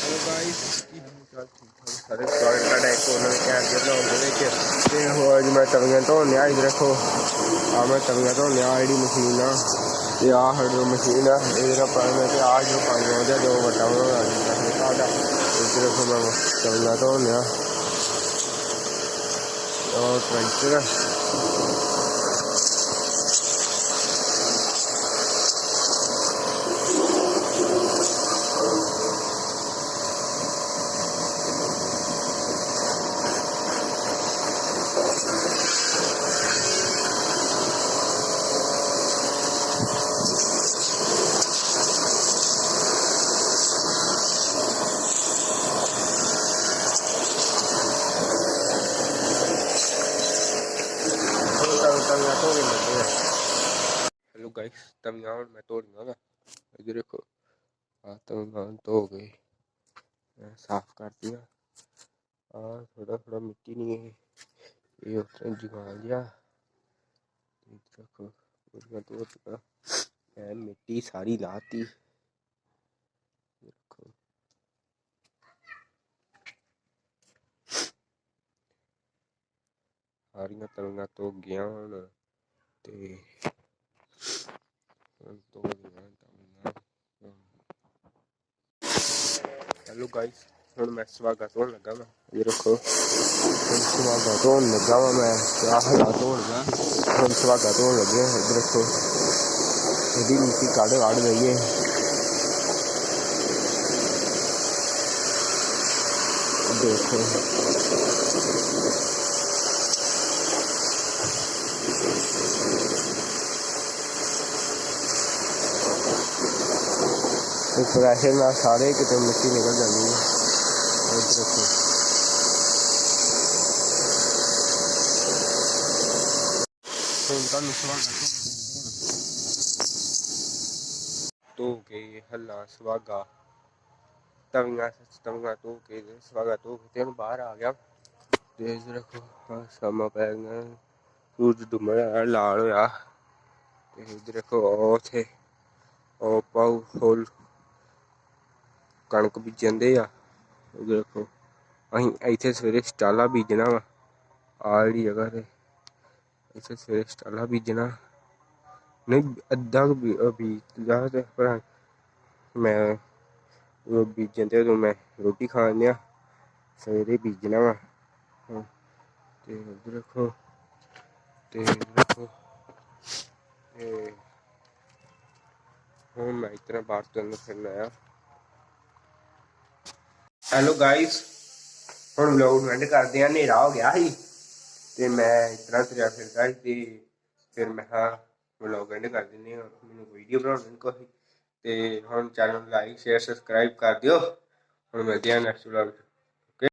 Hello guys की हाल चाल सारे स्वागत है एक और नवे कैन के ब्लॉग ਦੇ ਵਿੱਚ ਤੇ ਹੋ ਅੱਜ ਮੈਂ ਤਵੀਆਂ ਧੋਣ ਆ। ਇਧਰ ਦੇਖੋ ਆ ਮੈਂ ਤਵੀਆਂ ਧੋਣ ਆ। ਜਿਹੜੀ ਮਸ਼ੀਨ ਆ ਤੇ ਆ ਸਾਡੀ ਮਸ਼ੀਨ ਆ। ਇਹਦੇ ਨਾਲ ਪਾਣੀ ਤੇ ਆ ਜੋ ਪਾਣੀ ਆਉਂਦਾ ਦੋ ਵੱਟਾਂ ਬਣਾਉਣਾ ਸਾਡਾ। ਇਧਰ ਦੇਖੋ ਮੈਂ ਤਵੀਆਂ ਧੋਣ ਆ और ट्रैक्टर हेलो गाइस तवियां मैं धो रहा। इधर देखो तवियां धो गए साफ कर दिया। थोड़ा थोड़ा मिट्टी नहीं है ये जगा लिया। इधर देखो धो चुका मिट्टी सारी लाती। देखो सारियां तवियां धो गया हूँ ते हेलो गाइस हुण मैं सुहागा धोन लगा। मैं ये रखो सुहागा धोन लगा वा। मैं क्या हालात धोन लगा हम सुहागा धोन लगे। इधर रखो यदि मिट्टी काढ़ रही है। देखो प्रेशर में सारे कितने मिट्टी निकल जाती है। देखो धो के हल्ला सुहागा तवियां धो के सुहागा धो के बाहर आ गया। देखो शामा पै गया सूरज डुब्बा लाल होया। इधर देखो थे पाऊ फुल कणक बीजन दे आ। देखो अं इतने सवेरे स्टाला बीजना वा आड़ी जगह से इतने सवेरे स्टाला बीजना नहीं अद्धा बीज पर मैं बीजन दे मैं रोटी खाने सवेरे बीजना वा। देखो हूँ मैं इतना बाहर तो फिरना आया। हेलो गाइस हम व्लॉग एंड करते हैं। हनेरा हो गया ही ते मैं इतना तुरया फिरदा ही फिर मैं व्लॉग एंड कर दें। मैं वीडियो बनाने को ही ते हम चैनल लाइक शेयर सब्सक्राइब कर दियो। हम मिलते हैं नेक्स्ट व्लॉग।